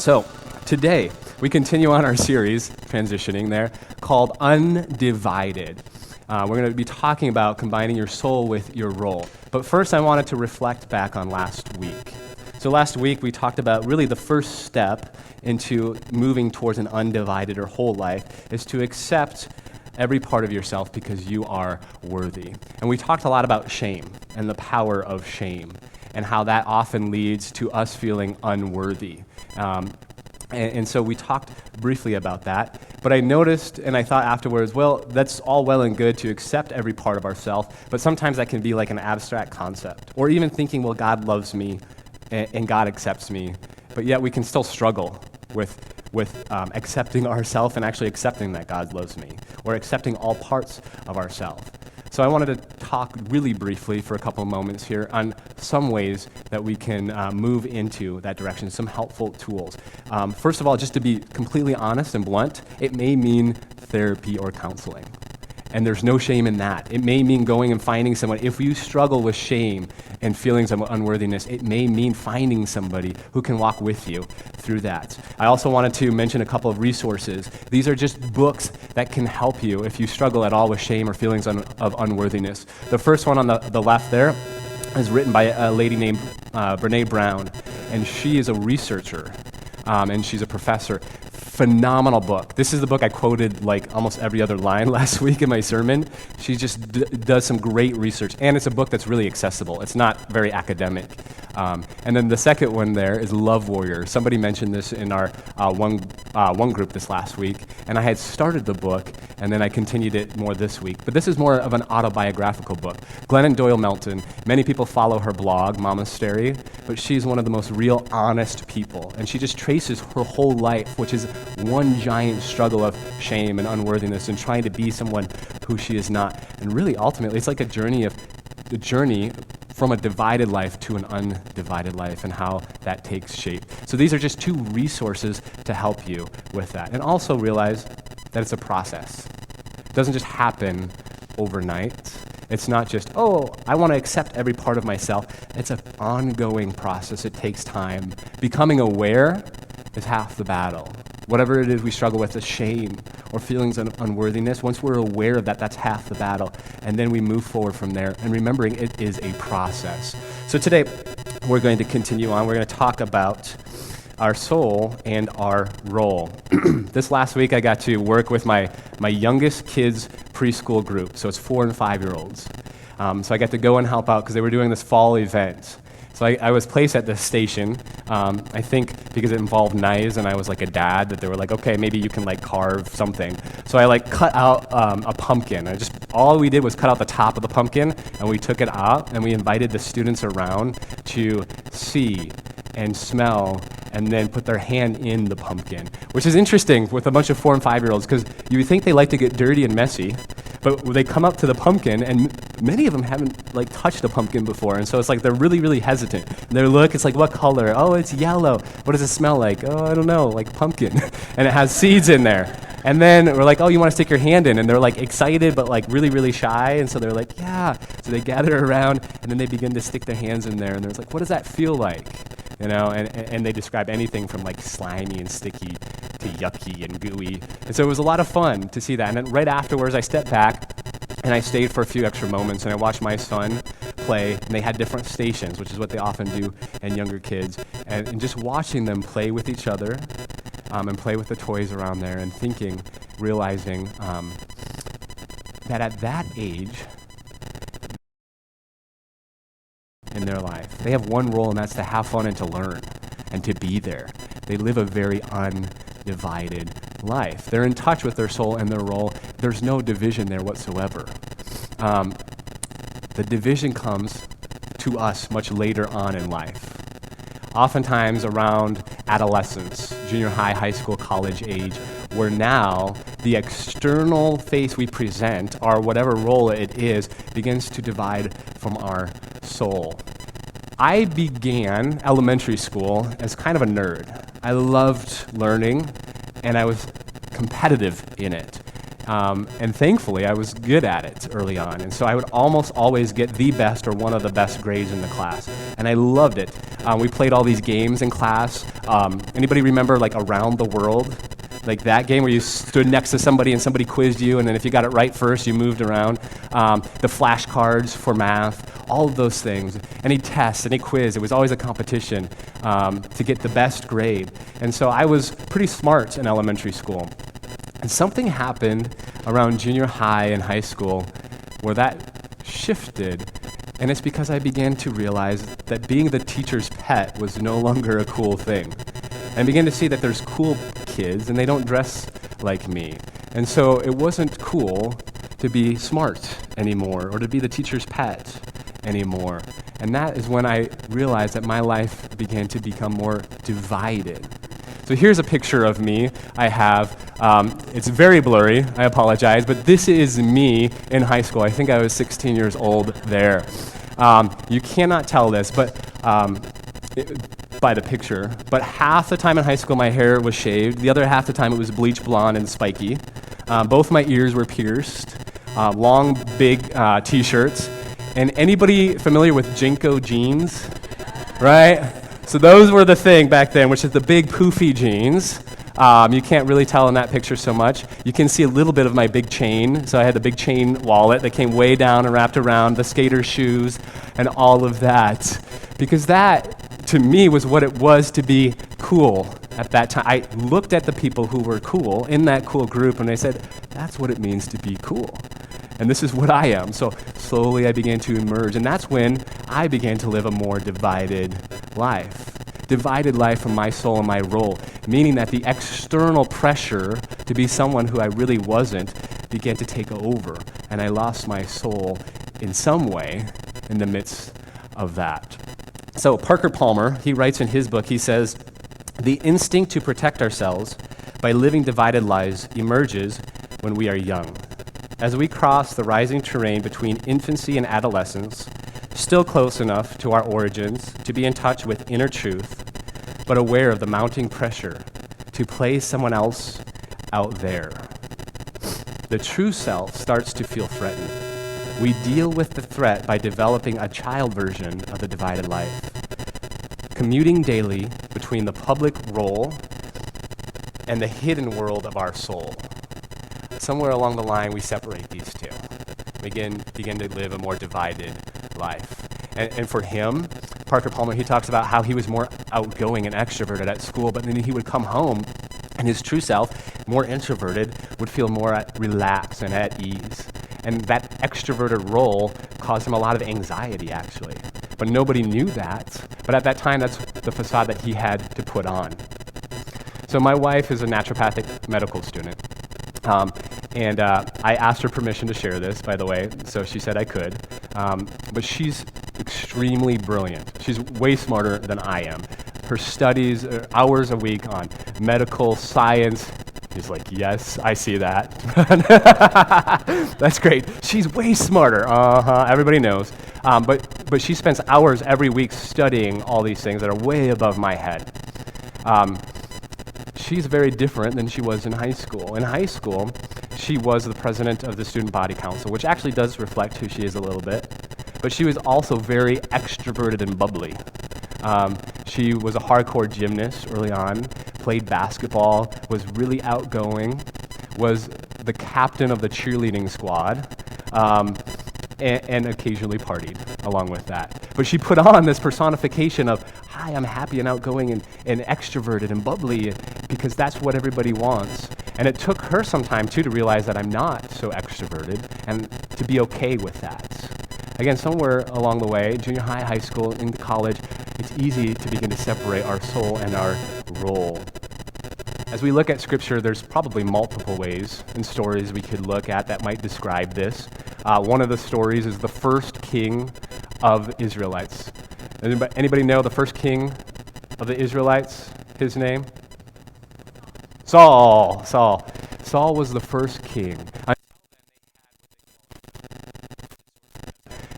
So today, we continue on our series, transitioning there, called Undivided. We're going to be talking about combining your soul with your role. But first, I wanted to reflect back on last week. So last week, we talked about really the first step into moving towards an undivided or whole life is to accept every part of yourself because you are worthy. And we talked a lot about shame and the power of shame and how that often leads to us feeling unworthy. And so we talked briefly about that, but I noticed and I thought afterwards, well, that's all well and good to accept every part of ourselves, but sometimes that can be like an abstract concept, or even thinking, well, God loves me and God accepts me, but yet we can still struggle with accepting ourselves and actually accepting that God loves me, or accepting all parts of ourselves. So I wanted to talk really briefly for a couple of moments here on some ways that we can move into that direction, some helpful tools. First of all, just to be completely honest and blunt, it may mean therapy or counseling. And there's no shame in that. It may mean going and finding someone. If you struggle with shame and feelings of unworthiness, it may mean finding somebody who can walk with you through that. I also wanted to mention a couple of resources. These are just books that can help you if you struggle at all with shame or feelings of unworthiness. The first one on the left there is written by a lady named Brene Brown, and she is a researcher, and she's a professor. Phenomenal book. This is the book I quoted like almost every other line last week in my sermon. She just does some great research, and it's a book that's really accessible. It's not very academic. And then the second one there is Love Warrior. Somebody mentioned this in our one group this last week, and I had started the book, and then I continued it more this week. But this is more of an autobiographical book. Glennon Doyle Melton, many people follow her blog, Momastery, but she's one of the most real, honest people, and she just traces her whole life, which is one giant struggle of shame and unworthiness and trying to be someone who she is not. And really, ultimately, it's like a journey from a divided life to an undivided life and how that takes shape. So these are just two resources to help you with that. And also realize that it's a process. It doesn't just happen overnight. It's not just, oh, I want to accept every part of myself. It's an ongoing process. It takes time. Becoming aware is half the battle. Whatever it is we struggle with, the shame or feelings of unworthiness, once we're aware of that, that's half the battle. And then we move forward from there. And remembering it is a process. So today, we're going to continue on. We're going to talk about our soul and our role. This last week, I got to work with my youngest kids' preschool group. So it's 4 and 5-year-olds. So I got to go and help out because they were doing this fall event. So I was placed at this station, I think because it involved knives and I was like a dad, that they were like, okay, maybe you can like carve something. So I like cut out a pumpkin. All we did was cut out the top of the pumpkin and we took it out and we invited the students around to see and smell and then put their hand in the pumpkin, which is interesting with a bunch of 4 and 5-year-olds because you would think they like to get dirty and messy. But they come up to the pumpkin, and many of them haven't like touched a pumpkin before, and so it's like they're really, really hesitant. And they look, it's like, what color? Oh, it's yellow. What does it smell like? Oh, I don't know, like pumpkin. And it has seeds in there. And then we're like, oh, you want to stick your hand in? And they're like excited, but like really, really shy, and so they're like, yeah. So they gather around, and then they begin to stick their hands in there, and they're like, what does that feel like? You know, and they describe anything from like slimy and sticky to yucky and gooey. And so it was a lot of fun to see that. And then right afterwards, I stepped back and I stayed for a few extra moments and I watched my son play. And they had different stations, which is what they often do in younger kids. And just watching them play with each other and play with the toys around there and thinking, realizing that at that age, in their life, they have one role, and that's to have fun and to learn and to be there. They live a very undivided life. They're in touch with their soul and their role. There's no division there whatsoever. The division comes to us much later on in life. Oftentimes around adolescence, junior high, high school, college age, where now the external face we present, or whatever role it is, begins to divide from our soul. I began elementary school as kind of a nerd. I loved learning, and I was competitive in it. And thankfully, I was good at it early on. And so I would almost always get the best or one of the best grades in the class. And I loved it. We played all these games in class. Anybody remember like Around the World? Like that game where you stood next to somebody and somebody quizzed you, and then if you got it right first, you moved around. The flashcards for math, all of those things. Any test, any quiz, it was always a competition to get the best grade. And so I was pretty smart in elementary school. And something happened around junior high and high school where that shifted, and it's because I began to realize that being the teacher's pet was no longer a cool thing. And I began to see that there's cool kids and they don't dress like me. And so it wasn't cool to be smart anymore or to be the teacher's pet anymore. And that is when I realized that my life began to become more divided. So here's a picture of me I have. It's very blurry, I apologize, but this is me in high school. I think I was 16 years old there. You cannot tell this, but by the picture, but half the time in high school my hair was shaved, the other half the time it was bleach blonde and spiky. Both my ears were pierced, long, big t-shirts. And anybody familiar with Jinko jeans, right? So those were the thing back then, which is the big poofy jeans. You can't really tell in that picture so much. You can see a little bit of my big chain. So I had the big chain wallet that came way down and wrapped around, the skater shoes, and all of that. Because that, to me, was what it was to be cool at that time. I looked at the people who were cool in that cool group, and I said, that's what it means to be cool. And this is what I am. So slowly I began to emerge, and that's when I began to live a more divided life. Divided life from my soul and my role, meaning that the external pressure to be someone who I really wasn't began to take over, and I lost my soul in some way in the midst of that. So Parker Palmer, he writes in his book, he says, the instinct to protect ourselves by living divided lives emerges when we are young. As we cross the rising terrain between infancy and adolescence, still close enough to our origins to be in touch with inner truth, but aware of the mounting pressure to play someone else out there. The true self starts to feel threatened. We deal with the threat by developing a child version of the divided life, commuting daily between the public role and the hidden world of our soul. Somewhere along the line, we separate these two. We begin to live a more divided life. And for him, Parker Palmer, he talks about how he was more outgoing and extroverted at school, but then he would come home and his true self, more introverted, would feel more relaxed and at ease. And that extroverted role caused him a lot of anxiety, actually. But nobody knew that. But at that time, that's the facade that he had to put on. So my wife is a naturopathic medical student. And I asked her permission to share this, by the way, so she said I could. But she's extremely brilliant. She's way smarter than I am. Her studies are hours a week on medical science. He's like, yes, I see that. That's great. She's way smarter. Everybody knows. But she spends hours every week studying all these things that are way above my head. She's very different than she was in high school. In high school, she was the president of the Student Body Council, which actually does reflect who she is a little bit. But she was also very extroverted and bubbly. She was a hardcore gymnast early on, played basketball, was really outgoing, was the captain of the cheerleading squad, and occasionally partied along with that. But she put on this personification of, hi, I'm happy and outgoing and extroverted and bubbly, because that's what everybody wants. And it took her some time, too, to realize that I'm not so extroverted and to be okay with that. Again, somewhere along the way, junior high, high school, into college, it's easy to begin to separate our soul and our role. As we look at Scripture, there's probably multiple ways and stories we could look at that might describe this. One of the stories is the first king of Israelites. Anybody know the first king of the Israelites? His name? Saul. Saul was the first king.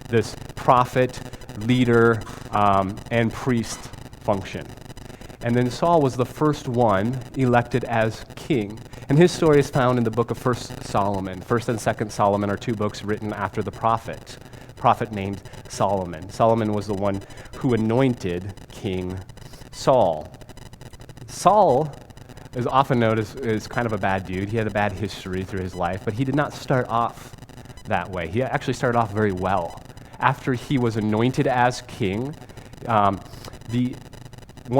This prophet, leader, and priest function. And then Saul was the first one elected as king. And his story is found in the book of 1 Solomon. 1st and 2nd Solomon are two books written after the prophet named Solomon. Solomon was the one who anointed King Saul. Saul is often known as kind of a bad dude. He had a bad history through his life, but he did not start off that way. He actually started off very well. After he was anointed as king, one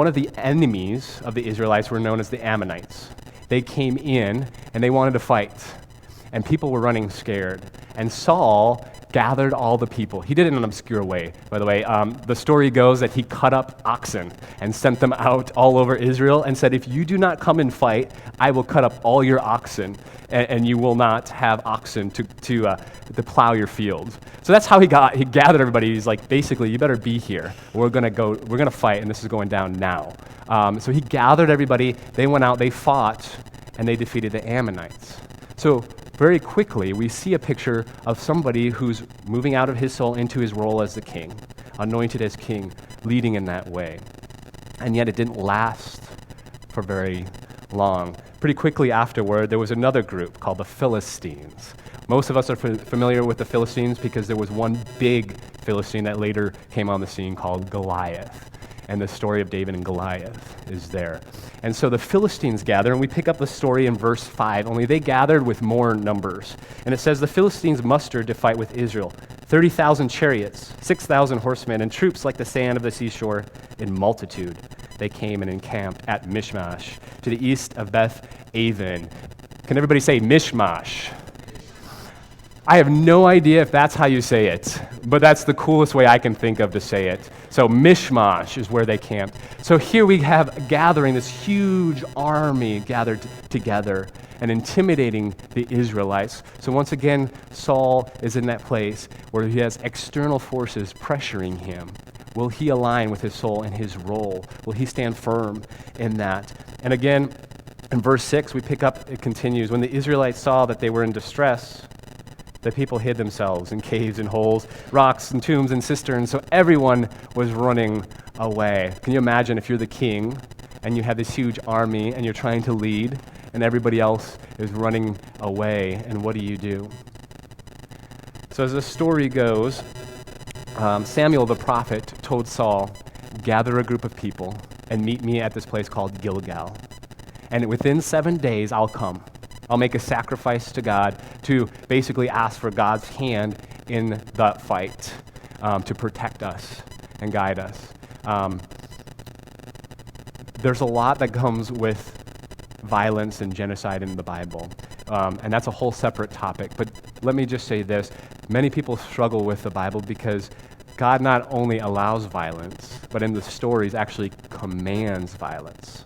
of the enemies of the Israelites were known as the Ammonites. They came in and they wanted to fight, and people were running scared. And Saul gathered all the people. He did it in an obscure way, by the way. The story goes that he cut up oxen and sent them out all over Israel and said, if you do not come and fight, I will cut up all your oxen, and you will not have oxen to plow your fields. So that's how he gathered everybody. He's like, basically, you better be here. We're gonna fight, and this is going down now. So he gathered everybody. They went out, they fought, and they defeated the Ammonites. So very quickly, we see a picture of somebody who's moving out of his soul into his role as the king, anointed as king, leading in that way. And yet it didn't last for very long. Pretty quickly afterward, there was another group called the Philistines. Most of us are familiar with the Philistines because there was one big Philistine that later came on the scene called Goliath. And the story of David and Goliath is there. And so the Philistines gather, and we pick up the story in verse 5, only they gathered with more numbers. And it says, the Philistines mustered to fight with Israel, 30,000 chariots, 6,000 horsemen, and troops like the sand of the seashore in multitude. They came and encamped at Mishmash, to the east of Beth-aven. Can everybody say Mishmash? I have no idea if that's how you say it, but that's the coolest way I can think of to say it. So Mishmash is where they camped. So here we have gathering, this huge army gathered together and intimidating the Israelites. So once again, Saul is in that place where he has external forces pressuring him. Will he align with his soul and his role? Will he stand firm in that? And again, in verse 6, we pick up, it continues, when the Israelites saw that they were in distress, the people hid themselves in caves and holes, rocks and tombs and cisterns, so everyone was running away. Can you imagine if you're the king and you have this huge army and you're trying to lead and everybody else is running away, and what do? So as the story goes, Samuel the prophet told Saul, gather a group of people and meet me at this place called Gilgal. And within 7 days, I'll come. I'll make a sacrifice to God to basically ask for God's hand in the fight to protect us and guide us. There's a lot that comes with violence and genocide in the Bible, and that's a whole separate topic. But let me just say this. Many people struggle with the Bible because God not only allows violence, but in the stories actually commands violence.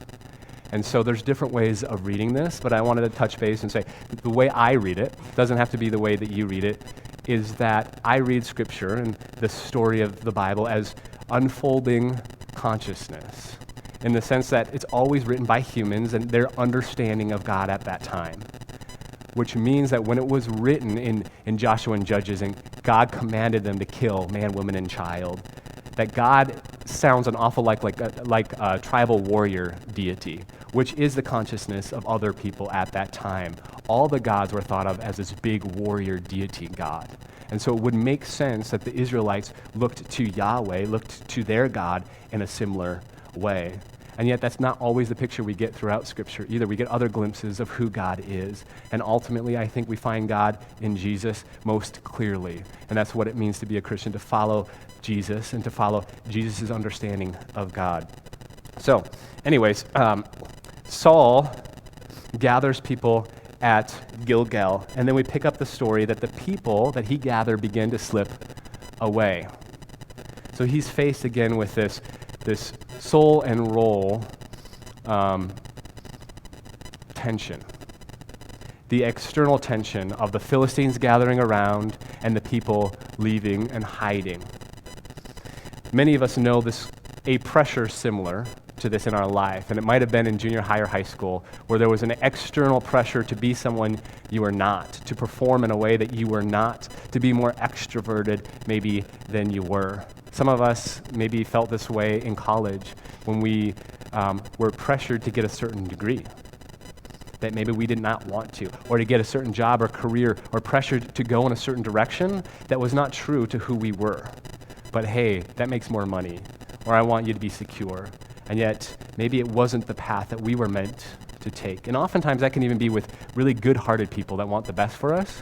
And so there's different ways of reading this, but I wanted to touch base and say the way I read it, doesn't have to be the way that you read it, is that I read Scripture and the story of the Bible as unfolding consciousness, in the sense that it's always written by humans and their understanding of God at that time, which means that when it was written in Joshua and Judges and God commanded them to kill man, woman, and child, that God sounds an awful like a tribal warrior deity, which is the consciousness of other people at that time. All the gods were thought of as this big warrior deity God. And so it would make sense that the Israelites looked to Yahweh, looked to their God in a similar way. And yet that's not always the picture we get throughout Scripture either. We get other glimpses of who God is. And ultimately, I think we find God in Jesus most clearly. And that's what it means to be a Christian, to follow Jesus and to follow Jesus' understanding of God. So, anyways, Saul gathers people at Gilgal, and then we pick up the story that the people that he gathered begin to slip away. So he's faced again with this soul and role tension. The external tension of the Philistines gathering around and the people leaving and hiding. Many of us know a pressure similar to this in our life, and it might have been in junior high or high school, where there was an external pressure to be someone you are not, to perform in a way that you were not, to be more extroverted maybe than you were. Some of us maybe felt this way in college when we were pressured to get a certain degree. that maybe we did not want to, or to get a certain job or career, or pressure to go in a certain direction that was not true to who we were. But hey, that makes more money, or I want you to be secure. And yet, maybe it wasn't the path that we were meant to take. And oftentimes that can even be with really good-hearted people that want the best for us,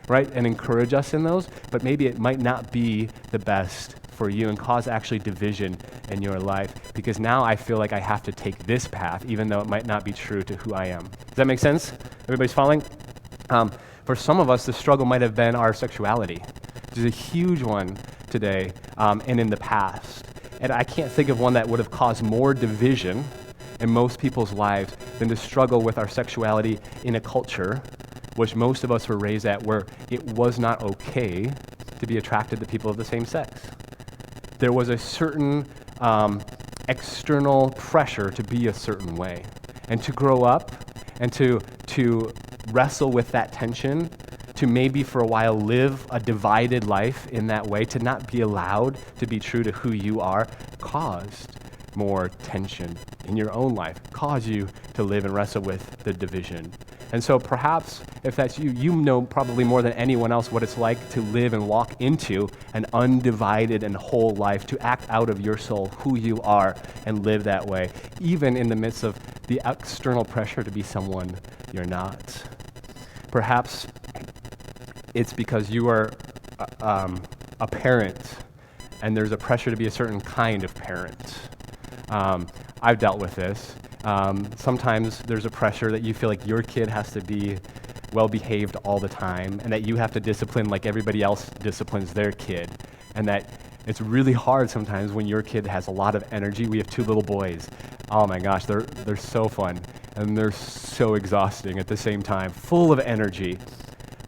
right? And encourage us in those, but maybe it might not be the best for you and cause actually division in your life, because now I feel like I have to take this path even though it might not be true to who I am. Does that make sense? Everybody's following? For some of us, the struggle might have been our sexuality, which is a huge one today and in the past. And I can't think of one that would have caused more division in most people's lives than to struggle with our sexuality in a culture which most of us were raised at, where it was not okay to be attracted to people of the same sex. There was a certain external pressure to be a certain way. And to grow up and to wrestle with that tension, to maybe for a while live a divided life in that way, to not be allowed to be true to who you are, caused more tension in your own life, caused you to live and wrestle with the division. And so perhaps if that's you, you know probably more than anyone else what it's like to live and walk into an undivided and whole life, to act out of your soul who you are and live that way, even in the midst of the external pressure to be someone you're not. Perhaps it's because you are a parent and there's a pressure to be a certain kind of parent. I've dealt with this. Sometimes there's a pressure that you feel like your kid has to be well-behaved all the time, and that you have to discipline like everybody else disciplines their kid, and that it's really hard sometimes when your kid has a lot of energy. We have 2 little boys. Oh my gosh, they're so fun, and they're so exhausting at the same time, full of energy.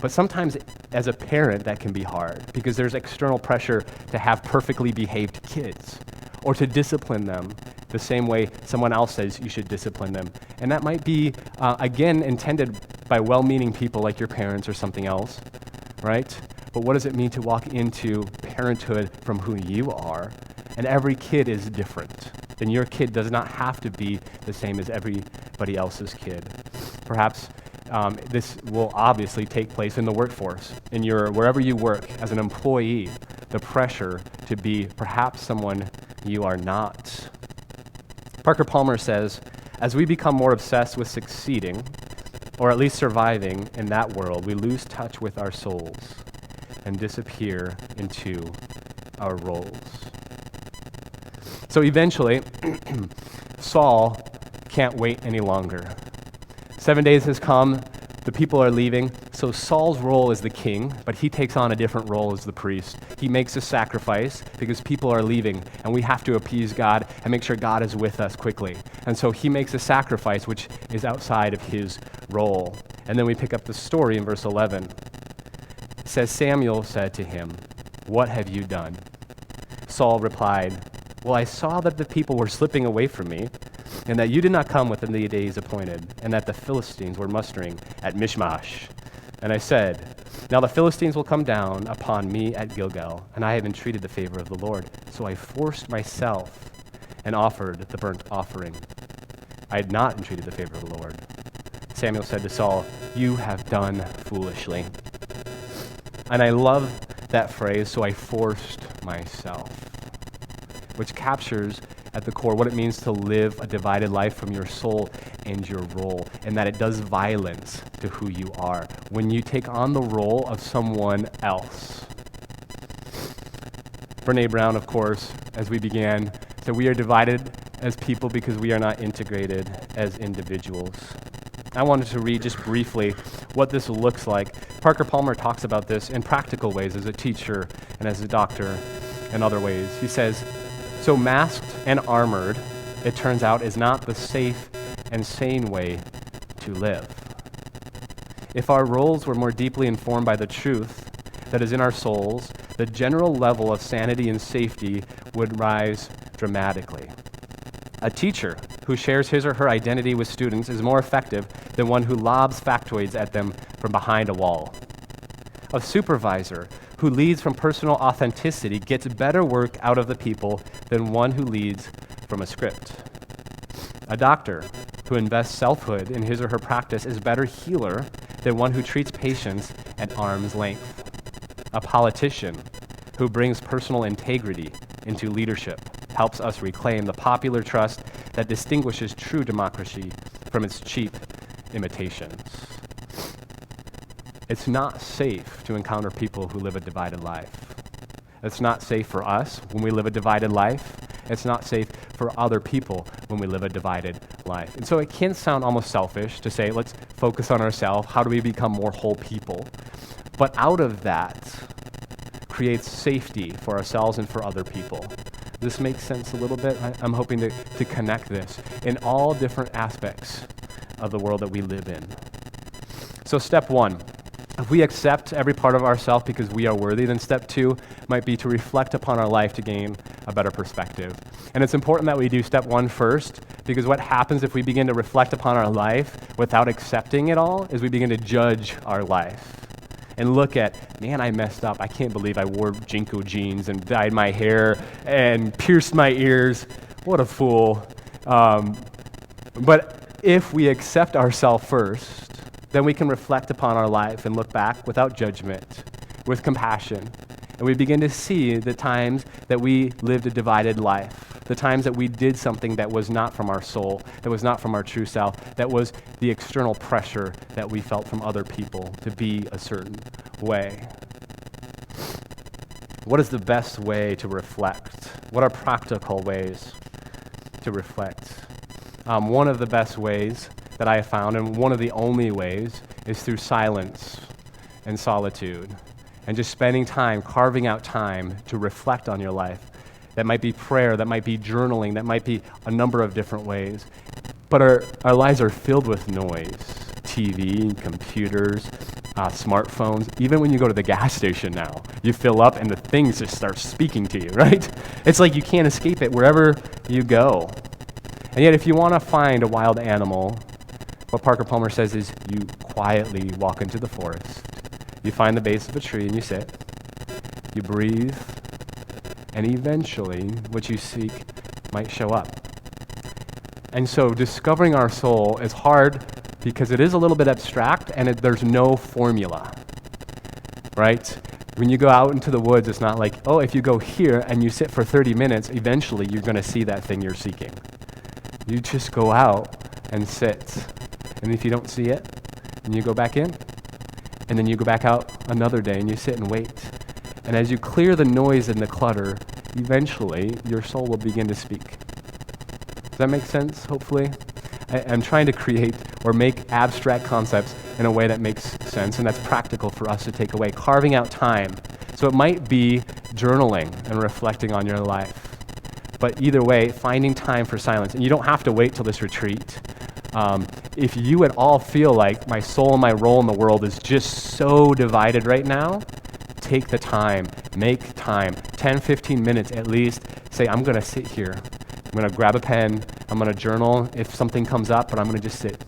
But sometimes as a parent that can be hard, because there's external pressure to have perfectly behaved kids, or to discipline them the same way someone else says you should discipline them. And that might be, again, intended by well-meaning people like your parents or something else, right? But what does it mean to walk into parenthood from who you are? And every kid is different. And your kid does not have to be the same as everybody else's kid. Perhaps this will obviously take place in the workforce, in wherever you work as an employee, the pressure to be perhaps someone you are not. Parker Palmer says, as we become more obsessed with succeeding, or at least surviving in that world, we lose touch with our souls and disappear into our roles. So eventually, Saul can't wait any longer. 7 days has come, the people are leaving, so Saul's role is the king, but he takes on a different role as the priest. He makes a sacrifice because people are leaving, and we have to appease God and make sure God is with us quickly. And so he makes a sacrifice which is outside of his role. And then we pick up the story in verse 11. It says, Samuel said to him, "What have you done?" Saul replied, "Well, I saw that the people were slipping away from me, and that you did not come within the days appointed, and that the Philistines were mustering at Michmash. And I said, now the Philistines will come down upon me at Gilgal, and I have entreated the favor of the Lord. So I forced myself and offered the burnt offering. I had not entreated the favor of the Lord." Samuel said to Saul, "You have done foolishly." And I love that phrase, "so I forced myself," which captures at the core what it means to live a divided life from your soul and your role, and that it does violence to who you are when you take on the role of someone else. Brene Brown, of course, as we began, said we are divided as people because we are not integrated as individuals. I wanted to read just briefly what this looks like. Parker Palmer talks about this in practical ways as a teacher and as a doctor and other ways. He says, so masked and armored, it turns out, is not the safe and sane way to live. If our roles were more deeply informed by the truth that is in our souls, the general level of sanity and safety would rise dramatically. A teacher who shares his or her identity with students is more effective than one who lobs factoids at them from behind a wall. A supervisor who leads from personal authenticity gets better work out of the people than one who leads from a script. A doctor who invests selfhood in his or her practice is a better healer than one who treats patients at arm's length. A politician who brings personal integrity into leadership helps us reclaim the popular trust that distinguishes true democracy from its cheap imitations. It's not safe to encounter people who live a divided life. It's not safe for us when we live a divided life. It's not safe for other people when we live a divided life. And so it can sound almost selfish to say, let's focus on ourselves. How do we become more whole people? But out of that creates safety for ourselves and for other people. This makes sense a little bit? I'm hoping to connect this in all different aspects of the world that we live in. So step one, if we accept every part of ourselves because we are worthy, then step two might be to reflect upon our life to gain a better perspective. And it's important that we do step one first, because what happens if we begin to reflect upon our life without accepting it all is we begin to judge our life and look at, man, I messed up. I can't believe I wore Jinko jeans and dyed my hair and pierced my ears. What a fool. But if we accept ourselves first, then we can reflect upon our life and look back without judgment, with compassion. And we begin to see the times that we lived a divided life, the times that we did something that was not from our soul, that was not from our true self, that was the external pressure that we felt from other people to be a certain way. What is the best way to reflect? What are practical ways to reflect? One of the best ways that I have found, and one of the only ways, is through silence and solitude, and just spending time, carving out time to reflect on your life. That might be prayer, that might be journaling, that might be a number of different ways. But our lives are filled with noise. TV, computers, smartphones. Even when you go to the gas station now, you fill up and the things just start speaking to you, right? It's like you can't escape it wherever you go. And yet if you want to find a wild animal, what Parker Palmer says is you quietly walk into the forest, you find the base of a tree and you sit, you breathe, and eventually what you seek might show up. And so discovering our soul is hard because it is a little bit abstract and there's no formula, right? When you go out into the woods, it's not like, oh, if you go here and you sit for 30 minutes, eventually you're going to see that thing you're seeking. You just go out and sit. And if you don't see it, then you go back in. And then you go back out another day and you sit and wait. And as you clear the noise and the clutter, eventually your soul will begin to speak. Does that make sense, hopefully? I'm trying to create or make abstract concepts in a way that makes sense, and that's practical for us to take away, carving out time. So it might be journaling and reflecting on your life. But either way, finding time for silence. And you don't have to wait till this retreat. If you at all feel like my soul and my role in the world is just so divided right now, take the time, make time, 10, 15 minutes at least. Say, I'm going to sit here. I'm going to grab a pen. I'm going to journal if something comes up, but I'm going to just sit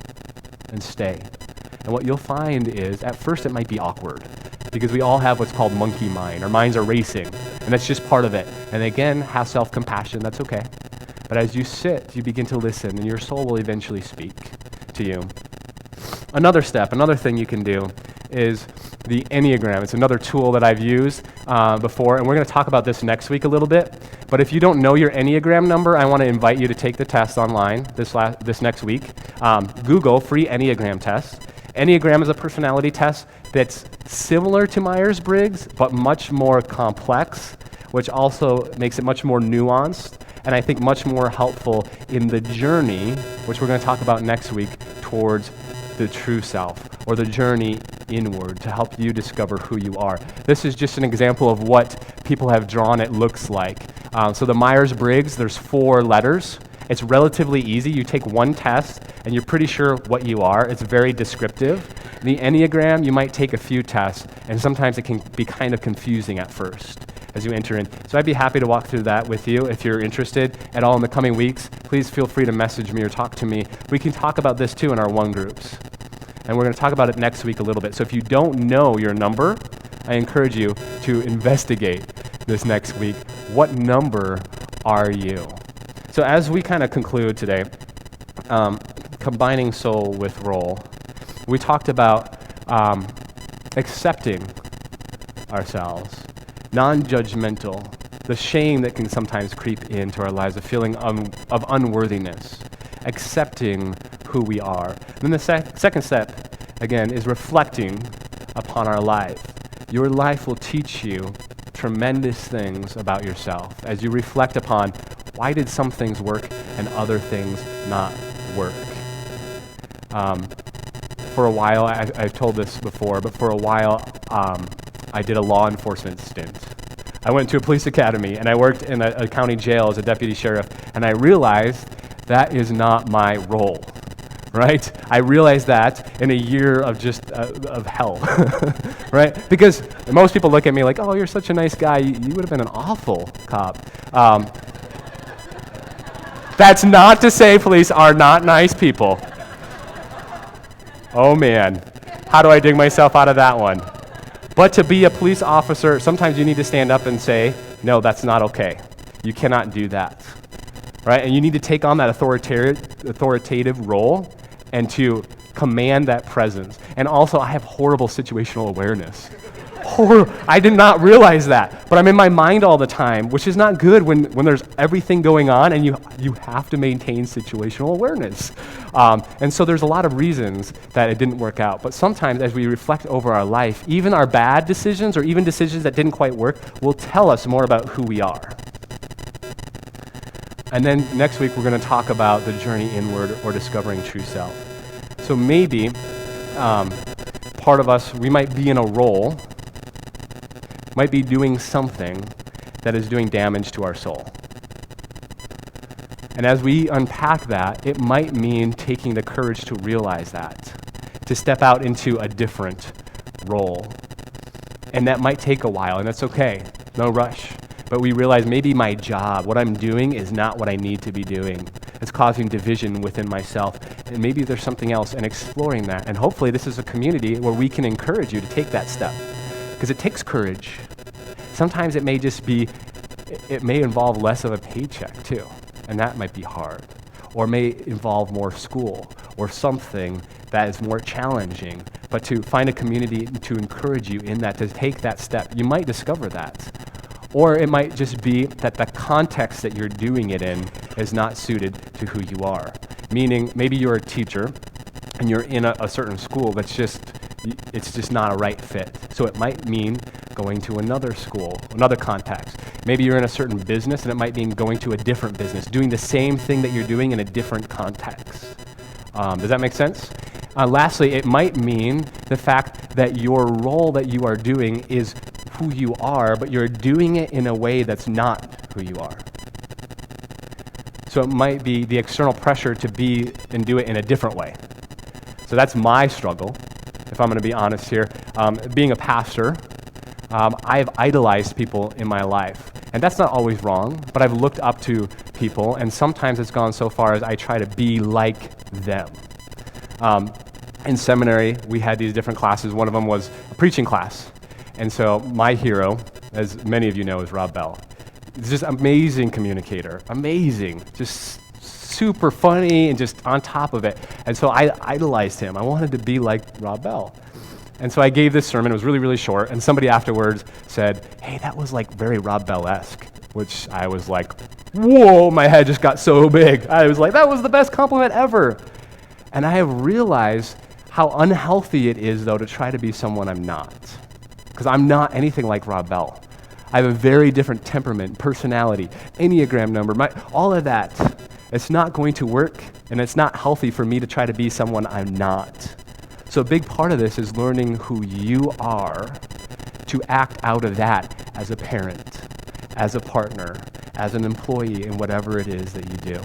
and stay. And what you'll find is, at first it might be awkward because we all have what's called monkey mind. Our minds are racing, and that's just part of it. And again, have self-compassion. That's okay. But as you sit, you begin to listen, and your soul will eventually speak to you. Another thing you can do is the Enneagram. It's another tool that I've used before, and we're going to talk about this next week a little bit. But if you don't know your Enneagram number, I want to invite you to take the test online this next week. Google free Enneagram test. Enneagram is a personality test that's similar to Myers-Briggs, but much more complex, which also makes it much more nuanced, and I think much more helpful in the journey, which we're going to talk about next week, towards the true self, or the journey inward to help you discover who you are. This is just an example of what people have drawn it looks like. So the Myers-Briggs, there's 4 letters. It's relatively easy. You take one test, and you're pretty sure what you are. It's very descriptive. The Enneagram, you might take a few tests, and sometimes it can be kind of confusing at first as you enter in. So I'd be happy to walk through that with you if you're interested at all in the coming weeks. Please feel free to message me or talk to me. We can talk about this too in our one groups. And we're going to talk about it next week a little bit. So if you don't know your number, I encourage you to investigate this next week. What number are you? So as we kind of conclude today, kind combining soul with role, we talked about accepting ourselves, non-judgmental, the shame that can sometimes creep into our lives, a feeling of unworthiness, accepting who we are. And then the second step, again, is reflecting upon our life. Your life will teach you tremendous things about yourself as you reflect upon why did some things work and other things not work. For a while, I've told this before, but for a while, I did a law enforcement stint. I went to a police academy, and I worked in a county jail as a deputy sheriff, and I realized that is not my role, right? I realized that in a year of just of hell, right? Because most people look at me like, oh, you're such a nice guy, you would have been an awful cop. That's not to say police are not nice people. Oh man, how do I dig myself out of that one? But to be a police officer, sometimes you need to stand up and say, no, that's not okay. You cannot do that, right? And you need to take on that authoritative role and to command that presence. And also, I have horrible situational awareness. I did not realize that, but I'm in my mind all the time, which is not good when there's everything going on and you have to maintain situational awareness. And so there's a lot of reasons that it didn't work out, but sometimes as we reflect over our life, even our bad decisions or even decisions that didn't quite work will tell us more about who we are. And then next week we're going to talk about the journey inward or discovering true self. So maybe part of us, we might be in a role, might be doing something that is doing damage to our soul. And as we unpack that, it might mean taking the courage to realize that, to step out into a different role. And that might take a while, and that's okay, no rush. But we realize maybe my job, what I'm doing, is not what I need to be doing. It's causing division within myself, and maybe there's something else, and exploring that. And hopefully this is a community where we can encourage you to take that step. Because it takes courage. Sometimes it may involve less of a paycheck too, and that might be hard. Or may involve more school, or something that is more challenging. But to find a community to encourage you in that, to take that step, you might discover that. Or it might just be that the context that you're doing it in is not suited to who you are. Meaning, maybe you're a teacher, and you're in a certain school that's it's just not a right fit. So it might mean going to another school, another context. Maybe you're in a certain business, and it might mean going to a different business, doing the same thing that you're doing in a different context. Does that make sense? Lastly, it might mean the fact that your role that you are doing is who you are, but you're doing it in a way that's not who you are. So it might be the external pressure to be and do it in a different way. So that's my struggle, if I'm going to be honest here. Being a pastor, I've idolized people in my life. And that's not always wrong, but I've looked up to people, and sometimes it's gone so far as I try to be like them. In seminary, we had these different classes. One of them was a preaching class. And so my hero, as many of you know, is Rob Bell. He's just an amazing communicator, amazing, just super funny and just on top of it. And so I idolized him. I wanted to be like Rob Bell. And so I gave this sermon. It was really, really short. And somebody afterwards said, hey, that was like very Rob Bell-esque, which I was like, whoa, my head just got so big. I was like, that was the best compliment ever. And I have realized how unhealthy it is, though, to try to be someone I'm not. Because I'm not anything like Rob Bell. I have a very different temperament, personality, Enneagram number, all of that. It's not going to work, and it's not healthy for me to try to be someone I'm not. So a big part of this is learning who you are, to act out of that as a parent, as a partner, as an employee, in whatever it is that you do.